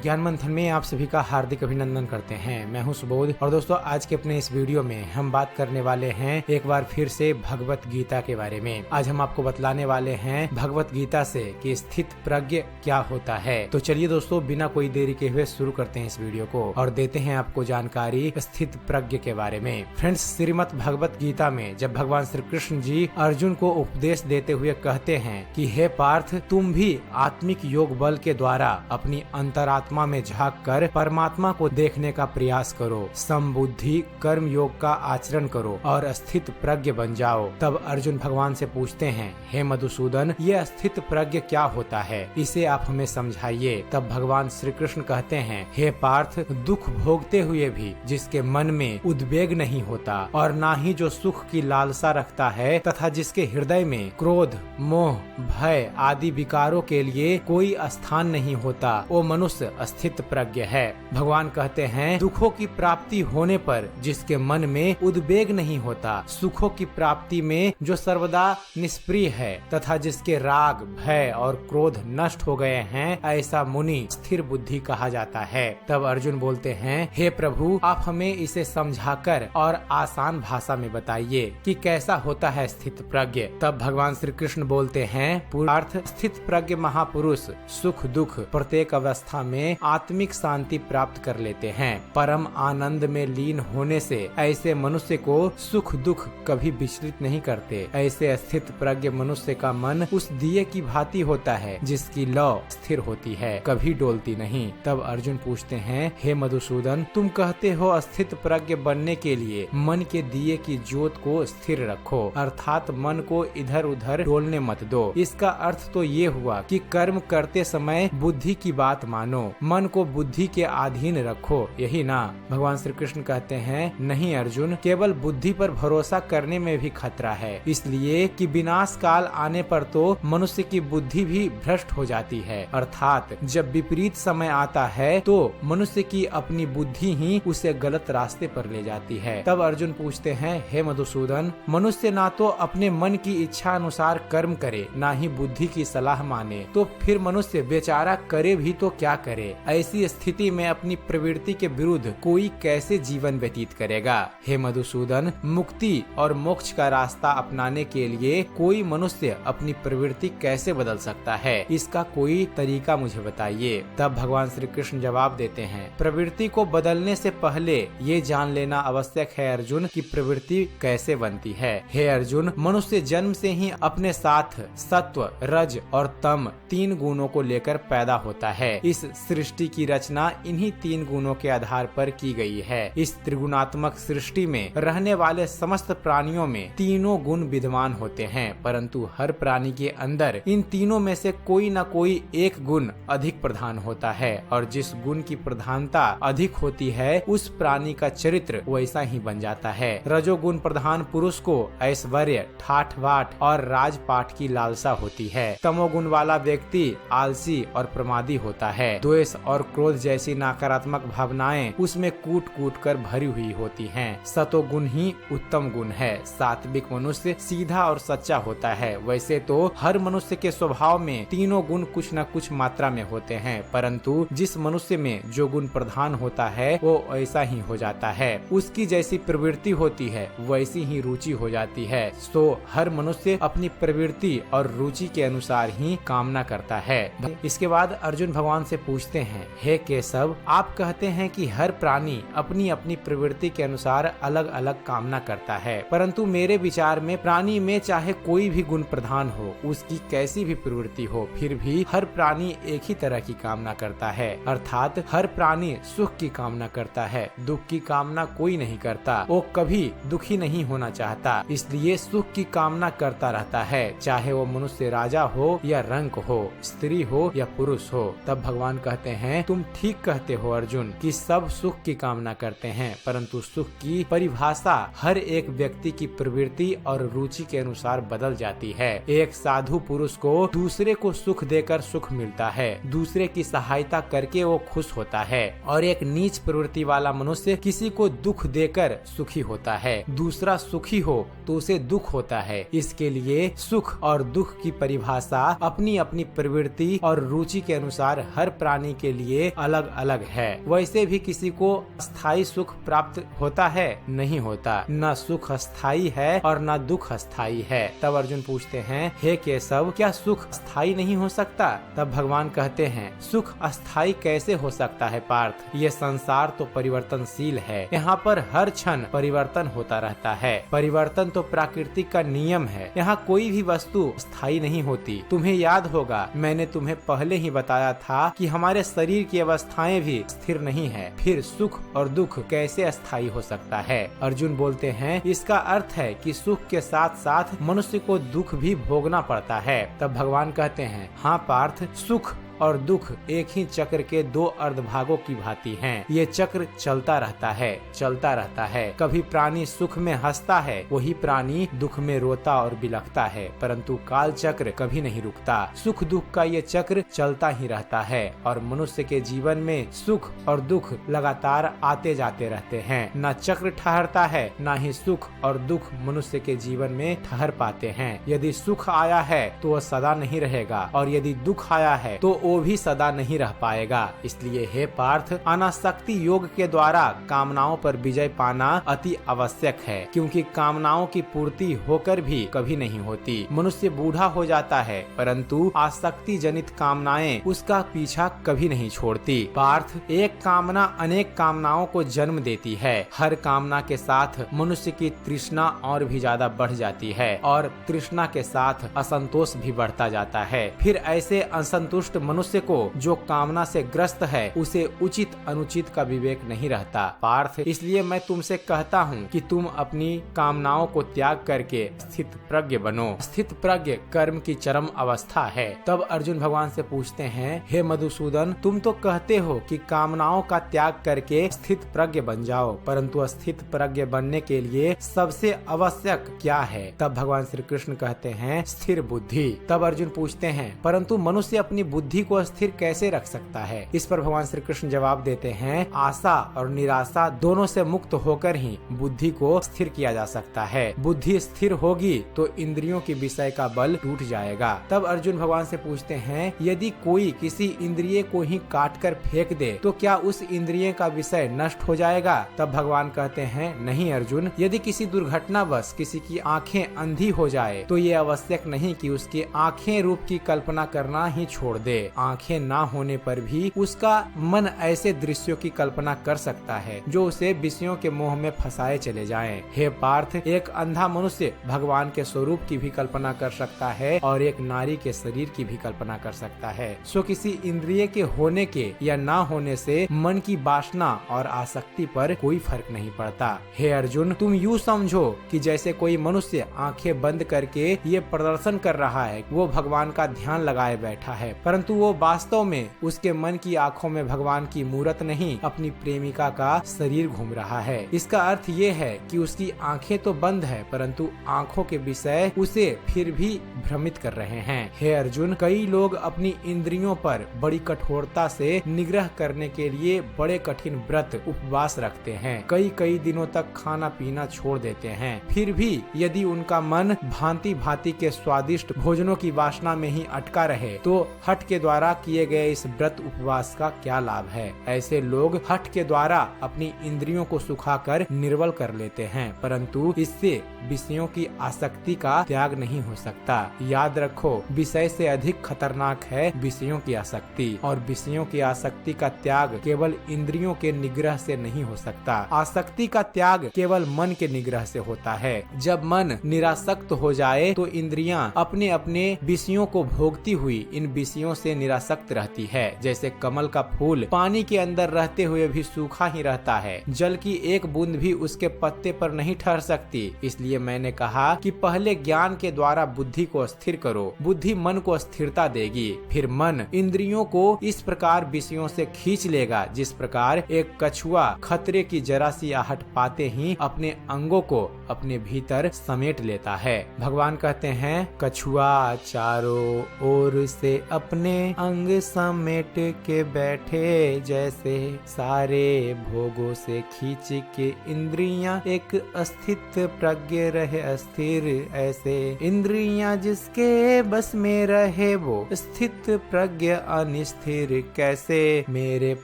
ज्ञान मंथन में आप सभी का हार्दिक अभिनंदन करते हैं। मैं हूं सुबोध और दोस्तों आज के अपने इस वीडियो में हम बात करने वाले हैं एक बार फिर से भगवत गीता के बारे में। आज हम आपको बतलाने वाले हैं भगवत गीता से कि स्थित प्रज्ञ क्या होता है। तो चलिए दोस्तों बिना कोई देरी के हुए शुरू करते हैं इस वीडियो को और देते हैं आपको जानकारी स्थित प्रज्ञ के बारे में। फ्रेंड्स, श्रीमद् भगवत गीता में जब भगवान श्री कृष्ण जी अर्जुन को उपदेश देते हुए कहते हैं कि हे पार्थ, तुम भी आत्मिक योग बल के द्वारा अपनी अंतरात्मा में झांक कर परमात्मा को देखने का प्रयास करो, समबुद्धि कर्म योग का आचरण करो और स्थित प्रज्ञ बन जाओ। तब अर्जुन भगवान से पूछते हैं, हे मधुसूदन, ये स्थित प्रज्ञ क्या होता है, इसे आप हमें समझाइए। तब भगवान श्री कृष्ण कहते हैं, हे पार्थ, दुख भोगते हुए भी जिसके मन में उद्वेग नहीं होता और ना ही जो सुख की लालसा रखता है तथा जिसके हृदय में क्रोध, मोह, भय आदि विकारों के लिए कोई स्थान नहीं होता, वो मनुष्य स्थित प्रज्ञ है। भगवान कहते हैं, दुखों की प्राप्ति होने पर जिसके मन में उद्वेग नहीं होता, सुखों की प्राप्ति में जो सर्वदा निष्प्रिय है तथा जिसके राग, भय और क्रोध नष्ट हो गए हैं, ऐसा मुनि स्थिर बुद्धि कहा जाता है। तब अर्जुन बोलते हैं, हे प्रभु, आप हमें इसे समझाकर और आसान भाषा में बताइए कि कैसा होता है स्थित प्रज्ञ। तब भगवान श्री कृष्ण बोलते हैं, पूर्वार्थ, स्थित प्रज्ञ महापुरुष सुख दुख प्रत्येक अवस्था में आत्मिक शांति प्राप्त कर लेते हैं। परम आनंद में लीन होने से ऐसे मनुष्य को सुख दुख कभी विचलित नहीं करते। ऐसे स्थित प्रज्ञ मनुष्य का मन उस दिए की भांति होता है जिसकी लौ स्थिर होती है, कभी डोलती नहीं। तब अर्जुन पूछते हैं, हे मधुसूदन, तुम कहते हो स्थित प्रज्ञ बनने के लिए मन के दिए की ज्योत को स्थिर रखो, अर्थात मन को इधर उधर डोलने मत दो। इसका अर्थ तो ये हुआ कि कर्म करते समय बुद्धि की बात मानो, मन को बुद्धि के अधीन रखो, यही ना। भगवान श्री कृष्ण कहते हैं, नहीं अर्जुन, केवल बुद्धि पर भरोसा करने में भी खतरा है, इसलिए कि विनाश काल आने पर तो मनुष्य की बुद्धि भी भ्रष्ट हो जाती है, अर्थात जब विपरीत समय आता है तो मनुष्य की अपनी बुद्धि ही उसे गलत रास्ते पर ले जाती है। तब अर्जुन पूछते हैं, हे मधुसूदन, मनुष्य ना तो अपने मन की इच्छा अनुसार कर्म करे, ना ही बुद्धि की सलाह माने, तो फिर मनुष्य बेचारा करे भी तो क्या करे। ऐसी स्थिति में अपनी प्रवृत्ति के विरुद्ध कोई कैसे जीवन व्यतीत करेगा। हे मधुसूदन, मुक्ति और मोक्ष का रास्ता अपनाने के लिए कोई मनुष्य अपनी प्रवृत्ति कैसे बदल सकता है, इसका कोई तरीका मुझे बताइए। तब भगवान श्री कृष्ण जवाब देते हैं, प्रवृत्ति को बदलने से पहले ये जान लेना आवश्यक है अर्जुन कि प्रवृत्ति कैसे बनती है। हे अर्जुन, मनुष्य जन्म से ही अपने साथ सत्व, रज और तम तीन गुणों को लेकर पैदा होता है। इस सृष्टि की रचना इन्हीं तीन गुणों के आधार पर की गई है। इस त्रिगुणात्मक सृष्टि में रहने वाले समस्त प्राणियों में तीनों गुण विद्यमान होते हैं, परंतु हर प्राणी के अंदर इन तीनों में से कोई न कोई एक गुण अधिक प्रधान होता है और जिस गुण की प्रधानता अधिक होती है उस प्राणी का चरित्र वैसा ही बन जाता है। रजोगुण प्रधान पुरुष को ऐश्वर्य, ठाठ बाट और राजपाट की लालसा होती है। तमोगुण वाला व्यक्ति आलसी और प्रमादी होता है। द्वेष और क्रोध जैसी नकारात्मक भावनाएं उसमें कूट कूट कर भरी हुई होती हैं। सतोगुण ही उत्तम गुण है। सात्विक मनुष्य सीधा और सच्चा होता है। वैसे तो हर मनुष्य के स्वभाव में तीनों गुण कुछ न कुछ मात्रा में होते हैं, परंतु जिस मनुष्य में जो गुण प्रधान होता है वो ऐसा ही हो जाता है। उसकी जैसी प्रवृत्ति होती है वैसी ही रुचि हो जाती है। तो हर मनुष्य अपनी प्रवृत्ति और रुचि के अनुसार ही कामना करता है। इसके बाद अर्जुन भगवान से पूछते हैं, हे केशव, आप कहते हैं कि हर प्राणी अपनी अपनी प्रवृत्ति के अनुसार अलग अलग कामना करता है, परंतु मेरे विचार में प्राणी में चाहे कोई भी गुण प्रधान हो, उसकी कैसी भी प्रवृत्ति हो, फिर भी हर प्राणी एक ही तरह की कामना करता है, अर्थात हर प्राणी सुख की कामना करता है, दुख की कामना कोई नहीं करता। वो कभी दुखी नहीं होना चाहता, इसलिए सुख की कामना करता रहता है, चाहे वो मनुष्य राजा हो या रंक हो, स्त्री हो या पुरुष हो। तब भगवान कहते हैं, तुम ठीक कहते हो अर्जुन कि सब सुख की कामना करते हैं, परंतु सुख की परिभाषा हर एक व्यक्ति की प्रवृत्ति और रुचि के अनुसार बदल जाती है। एक साधु पुरुष को दूसरे को सुख देकर सुख मिलता है, दूसरे की सहायता करके वो खुश होता है, और एक नीच प्रवृत्ति वाला मनुष्य किसी को दुख देकर सुखी होता है। दूसरा सुखी हो तो उसे दुख होता है। इसके लिए सुख और दुख की परिभाषा अपनी अपनी प्रवृत्ति और रुचि के अनुसार हर प्राणी प्राणी के लिए अलग अलग है। वैसे भी किसी को स्थायी सुख प्राप्त होता है? नहीं होता। न सुख स्थायी है और न दुख स्थायी है। तब अर्जुन पूछते हैं, हे केशव, क्या सुख स्थायी नहीं हो सकता? तब भगवान कहते हैं, सुख अस्थायी कैसे हो सकता है पार्थ? ये संसार तो परिवर्तनशील है। यहाँ पर हर क्षण परिवर्तन होता रहता है। परिवर्तन तो प्राकृतिक का नियम है। यहाँ कोई भी वस्तु स्थायी नहीं होती। तुम्हें याद होगा, मैंने तुम्हें पहले ही बताया था कि हमारे शरीर की अवस्थाएं भी स्थिर नहीं है। फिर सुख और दुख कैसे स्थायी हो सकता है? अर्जुन बोलते हैं, इसका अर्थ है कि सुख के साथ साथ मनुष्य को दुख भी भोगना पड़ता है। तब भगवान कहते हैं, हाँ पार्थ, सुख और दुख एक ही चक्र के दो अर्धभागों की भांति हैं। ये चक्र चलता रहता है, चलता रहता है। कभी प्राणी सुख में हंसता है, वही प्राणी दुख में रोता और बिलखता है, परंतु काल चक्र कभी नहीं रुकता। सुख दुख का ये चक्र चलता ही रहता है और मनुष्य के जीवन में सुख और दुख लगातार आते जाते रहते हैं। न चक्र ठहरता है, न ही सुख और दुख मनुष्य के जीवन में ठहर पाते हैं। यदि सुख आया है तो वह सदा नहीं रहेगा और यदि दुख आया है तो वो भी सदा नहीं रह पाएगा। इसलिए हे पार्थ, अनासक्ति योग के द्वारा कामनाओं पर विजय पाना अति आवश्यक है, क्योंकि कामनाओं की पूर्ति होकर भी कभी नहीं होती। मनुष्य बूढ़ा हो जाता है, परंतु आसक्ति जनित कामनाएं उसका पीछा कभी नहीं छोड़ती। पार्थ, एक कामना अनेक कामनाओं को जन्म देती है। हर कामना के साथ मनुष्य की तृष्णा और भी ज्यादा बढ़ जाती है और तृष्णा के साथ असंतोष भी बढ़ता जाता है। फिर ऐसे असंतुष्ट मनुष्य को जो कामना से ग्रस्त है, उसे उचित अनुचित का विवेक नहीं रहता। पार्थ, इसलिए मैं तुमसे कहता हूँ कि तुम अपनी कामनाओं को त्याग करके स्थित प्रज्ञ बनो। स्थित प्रज्ञ कर्म की चरम अवस्था है। तब अर्जुन भगवान से पूछते हैं, हे मधुसूदन, तुम तो कहते हो कि कामनाओं का त्याग करके स्थित प्रज्ञ बन जाओ, परंतु स्थित प्रज्ञ बनने के लिए सबसे आवश्यक क्या है? तब भगवान श्री कृष्ण कहते हैं, स्थिर बुद्धि। तब अर्जुन पूछते हैं, परंतु मनुष्य अपनी बुद्धि को स्थिर कैसे रख सकता है? इस पर भगवान श्री कृष्ण जवाब देते हैं, आशा और निराशा दोनों से मुक्त होकर ही बुद्धि को स्थिर किया जा सकता है। बुद्धि स्थिर होगी तो इंद्रियों के विषय का बल टूट जाएगा। तब अर्जुन भगवान से पूछते हैं, यदि कोई किसी इंद्रिय को ही काट कर फेंक दे तो क्या उस इंद्रिय का विषय नष्ट हो जाएगा? तब भगवान कहते हैं, नहीं अर्जुन, यदि किसी दुर्घटनावश किसी की आंखें अंधी हो जाए तो ये आवश्यक नहीं कि उसकी आंखें रूप की कल्पना करना ही छोड़ दे। आंखें ना होने पर भी उसका मन ऐसे दृश्यों की कल्पना कर सकता है जो उसे विषयों के मोह में फंसाए चले जाएं। हे पार्थ, एक अंधा मनुष्य भगवान के स्वरूप की भी कल्पना कर सकता है और एक नारी के शरीर की भी कल्पना कर सकता है। सो किसी इंद्रिय के होने के या ना होने से मन की वासना और आसक्ति पर कोई फर्क नहीं पड़ता। हे अर्जुन, तुम यूँ समझो कि जैसे कोई मनुष्य आंखें बंद करके ये प्रदर्शन कर रहा है वो भगवान का ध्यान लगाए बैठा है, परंतु वो वास्तव में उसके मन की आंखों में भगवान की मूरत नहीं, अपनी प्रेमिका का शरीर घूम रहा है। इसका अर्थ ये है कि उसकी आंखें तो बंद है, परंतु आंखों के विषय उसे फिर भी भ्रमित कर रहे हैं। हे अर्जुन, कई लोग अपनी इंद्रियों पर बड़ी कठोरता से निग्रह करने के लिए बड़े कठिन व्रत उपवास रखते हैं। कई दिनों तक खाना पीना छोड़ देते हैं। फिर भी यदि उनका मन भांति भांति के स्वादिष्ट भोजनों की वासना में ही अटका रहे तो हठ के द्वारा किए गए इस व्रत उपवास का क्या लाभ है? ऐसे लोग हठ के द्वारा अपनी इंद्रियों को सुखाकर निर्बल कर लेते हैं, परंतु इससे विषयों की आसक्ति का त्याग नहीं हो सकता। याद रखो, विषय से अधिक खतरनाक है विषयों की आसक्ति, और विषयों की आसक्ति का त्याग केवल इंद्रियों के निग्रह से नहीं हो सकता। आसक्ति का त्याग केवल मन के निग्रह से होता है। जब मन निरासक्त हो जाए तो इंद्रियां अपने अपने विषयों को भोगती हुई इन विषयों से निरासक्त रहती है। जैसे कमल का फूल पानी के अंदर रहते हुए भी सूखा ही रहता है, जल की एक बूंद भी उसके पत्ते पर नहीं ठहर सकती। इसलिए मैंने कहा कि पहले ज्ञान के द्वारा बुद्धि को स्थिर करो। बुद्धि मन को स्थिरता देगी, फिर मन इंद्रियों को इस प्रकार विषयों से खींच लेगा जिस प्रकार एक कछुआ खतरे की जरा सी आहट पाते ही अपने अंगों को अपने भीतर समेट लेता है। भगवान कहते हैं, कछुआ चारों ओर से अपने में अंग समेट के बैठे, जैसे सारे भोगों से खींच के इंद्रियां एक अस्थित प्रज्ञ रहे अस्थिर, ऐसे इंद्रियां जिसके बस में रहे वो स्थित प्रज्ञ अनिस्थिर, कैसे मेरे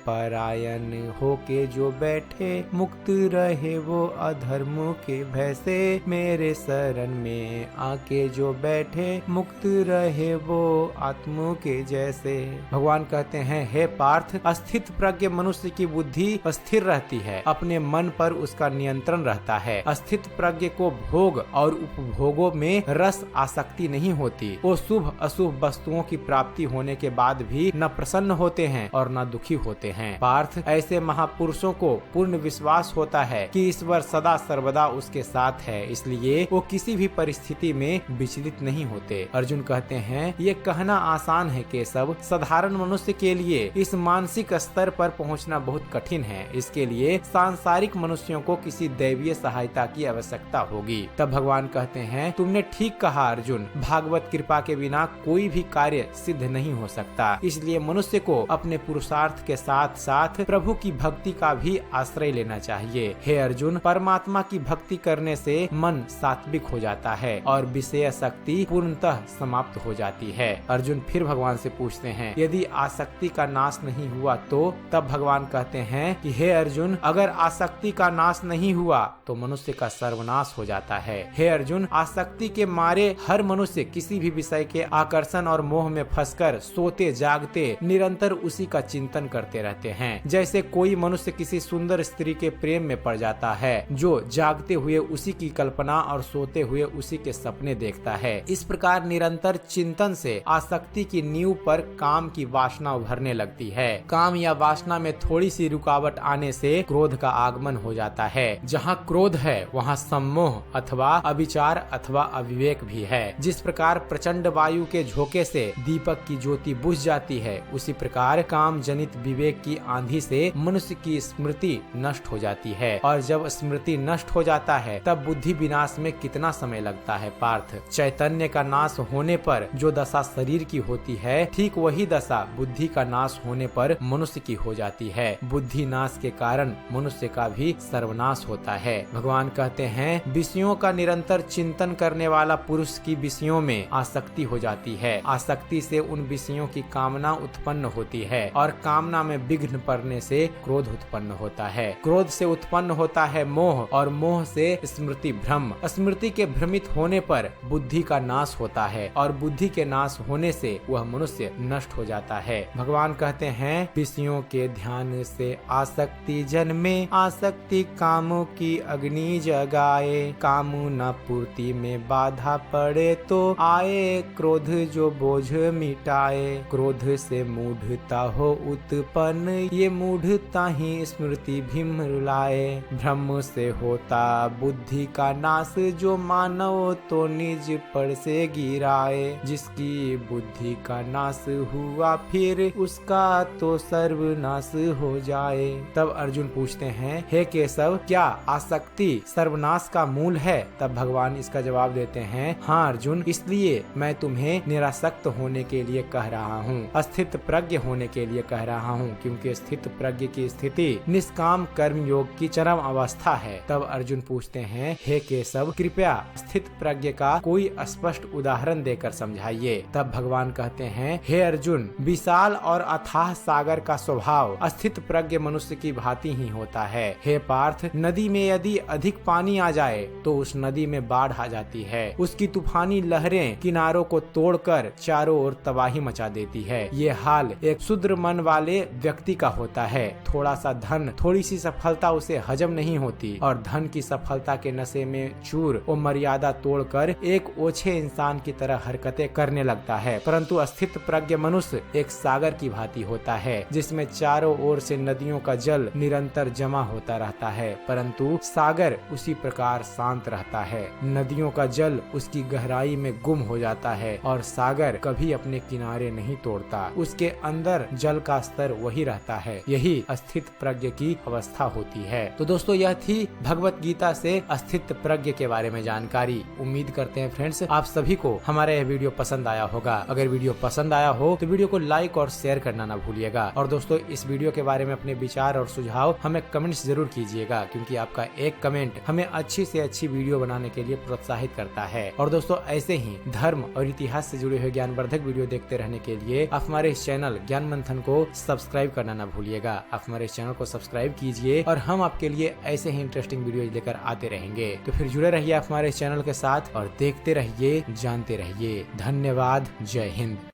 परायण होके जो बैठे मुक्त रहे वो अधर्म के भय से, मेरे शरण में आके जो बैठे मुक्त रहे वो आत्मा के जैसे। भगवान कहते हैं, हे पार्थ, अस्थित प्रज्ञ मनुष्य की बुद्धि स्थिर रहती है, अपने मन पर उसका नियंत्रण रहता है। अस्थित प्रज्ञ को भोग और उपभोगों में रस आसक्ति नहीं होती। वो शुभ अशुभ वस्तुओं की प्राप्ति होने के बाद भी न प्रसन्न होते हैं और न दुखी होते हैं। पार्थ, ऐसे महापुरुषों को पूर्ण विश्वास होता है कि ईश्वर सदा सर्वदा उसके साथ है, इसलिए वो किसी भी परिस्थिति में विचलित नहीं होते। अर्जुन कहते हैं, ये कहना आसान है केशव, साधारण मनुष्य के लिए इस मानसिक स्तर पर पहुंचना बहुत कठिन है। इसके लिए सांसारिक मनुष्यों को किसी दैवीय सहायता की आवश्यकता होगी। तब भगवान कहते हैं, तुमने ठीक कहा अर्जुन, भागवत कृपा के बिना कोई भी कार्य सिद्ध नहीं हो सकता। इसलिए मनुष्य को अपने पुरुषार्थ के साथ साथ प्रभु की भक्ति का भी आश्रय लेना चाहिए। हे अर्जुन, परमात्मा की भक्ति करने से मन सात्विक हो जाता है और विषय शक्ति पूर्णतः समाप्त हो जाती है। अर्जुन फिर भगवान से पूछते हैं, यदि आसक्ति का नाश नहीं हुआ तो? तब भगवान कहते हैं कि हे अर्जुन, अगर आसक्ति का नाश नहीं हुआ तो मनुष्य का सर्वनाश हो जाता है। हे अर्जुन, आसक्ति के मारे हर मनुष्य किसी भी विषय के आकर्षण और मोह में फंसकर सोते जागते निरंतर उसी का चिंतन करते रहते हैं। जैसे कोई मनुष्य किसी सुंदर स्त्री के प्रेम में पड़ जाता है, जो जागते हुए उसी की कल्पना और सोते हुए उसी के सपने देखता है। इस प्रकार निरंतर चिंतन से आसक्ति की नींव पर काम की वासना उभरने लगती है। काम या वासना में थोड़ी सी रुकावट आने से क्रोध का आगमन हो जाता है। जहाँ क्रोध है वहाँ सम्मोह अथवा अविचार अथवा अविवेक भी है। जिस प्रकार प्रचंड वायु के झोंके से दीपक की ज्योति बुझ जाती है, उसी प्रकार काम जनित विवेक की आंधी से मनुष्य की स्मृति नष्ट हो जाती है। और जब स्मृति नष्ट हो जाता है तब बुद्धि विनाश में कितना समय लगता है पार्थ। चैतन्य का नाश होने पर जो दशा शरीर की होती है, ठीक वही दशा बुद्धि का नाश होने पर मनुष्य की हो जाती है। बुद्धि नाश के कारण मनुष्य का भी सर्वनाश होता है। भगवान कहते हैं, विषयों का निरंतर चिंतन करने वाला पुरुष की विषयों में आसक्ति हो जाती है। आसक्ति से उन विषयों की कामना उत्पन्न होती है और कामना में विघ्न पड़ने से क्रोध उत्पन्न होता है। क्रोध से उत्पन्न होता है मोह और मोह से स्मृति भ्रम। स्मृति के भ्रमित होने पर बुद्धि का नाश होता है और बुद्धि के नाश होने से वह मनुष्य नष्ट हो जाता है। भगवान कहते हैं, विषयों के ध्यान से आसक्ति जन्मे, आसक्ति कामों की अग्नि जगाए, कामना पूर्ति में बाधा पड़े तो आए, क्रोध जो बोझ मिटाए, क्रोध से मूढ़ता हो उत्पन्न, ये मूढ़ता ही स्मृति भीम रुलाए, भ्रम से होता बुद्धि का नाश, जो मानव तो निज पर से गिराए, जिसकी बुद्धि का नाश हुआ फिर उसका तो सर्वनाश हो जाए। तब अर्जुन पूछते हैं, हे केशव, क्या आसक्ति सर्वनाश का मूल है? तब भगवान इसका जवाब देते हैं, हाँ अर्जुन, इसलिए मैं तुम्हें निरासक्त होने के लिए कह रहा हूँ, स्थित प्रज्ञ होने के लिए कह रहा हूँ, क्योंकि स्थित प्रज्ञ की स्थिति निष्काम कर्म योग की चरम अवस्था है। तब अर्जुन पूछते हैं, हे केशव, कृपया स्थित प्रज्ञ का कोई स्पष्ट उदाहरण देकर समझाइए। तब भगवान कहते हैं, हे अर्जुन, विशाल और अथाह सागर का स्वभाव स्थित प्रज्ञ मनुष्य की भांति ही होता है। हे पार्थ, नदी में यदि अधिक पानी आ जाए तो उस नदी में बाढ़ आ जाती है। उसकी तूफानी लहरें किनारों को तोड़कर चारों ओर तबाही मचा देती है। ये हाल एक शुद्र मन वाले व्यक्ति का होता है। थोड़ा सा धन, थोड़ी सी सफलता उसे हजम नहीं होती और धन की सफलता के नशे में चूर और मर्यादा तोड़कर एक ओछे इंसान की तरह हरकतें करने लगता है। परंतु स्थित प्रज्ञ मनुष्य एक सागर की भांति होता है, जिसमें चारों ओर से नदियों का जल निरंतर जमा होता रहता है, परंतु सागर उसी प्रकार शांत रहता है। नदियों का जल उसकी गहराई में गुम हो जाता है और सागर कभी अपने किनारे नहीं तोड़ता। उसके अंदर जल का स्तर वही रहता है। यही स्थित प्रज्ञ की अवस्था होती है। तो दोस्तों, यह थी भगवत गीता से स्थित प्रज्ञ के बारे में जानकारी। उम्मीद करते हैं फ्रेंड्स, आप सभी को हमारा यह वीडियो पसंद आया होगा। अगर वीडियो पसंद आया हो तो वीडियो को लाइक और शेयर करना ना भूलिएगा। और दोस्तों इस वीडियो के बारे में अपने विचार और सुझाव हमें कमेंट्स जरूर कीजिएगा, क्योंकि आपका एक कमेंट हमें अच्छी से अच्छी वीडियो बनाने के लिए प्रोत्साहित करता है। और दोस्तों ऐसे ही धर्म और इतिहास से जुड़े हुए ज्ञानवर्धक वीडियो देखते रहने के लिए आप हमारे इस चैनल ज्ञान मंथन को सब्सक्राइब करना ना भूलिएगा। आप हमारे इस चैनल को सब्सक्राइब कीजिए और हम आपके लिए ऐसे ही इंटरेस्टिंग वीडियो लेकर आते रहेंगे। तो फिर जुड़े रहिए आप हमारे इस चैनल के साथ और देखते रहिए, जानते रहिए। धन्यवाद। जय हिंद।